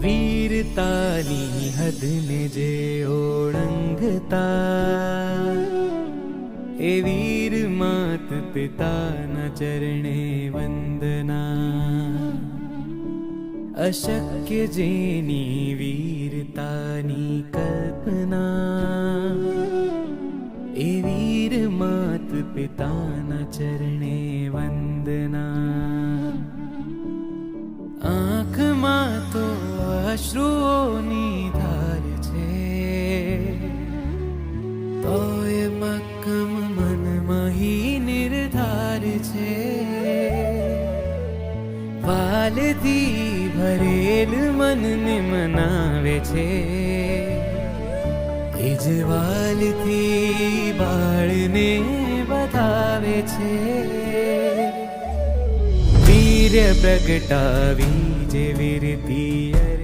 વીરતાની હદને જે ઓળંગતા એ વીર માત પિતાના ચરણે વંદના અશક્ય જેની વીરતાની કલ્પના એ વીર માત પિતાના ચરણે વંદના આંખમાં તો અશ્રુઓની ધાર છે તોય મક્કમ મનમાં હી નિર્ધાર છે વાલથી ભરેલ મનને મનાવે છે એ જ વાલથી બાળને બતાવે છે વીર્ય પ્રગટાવી જે વીરતી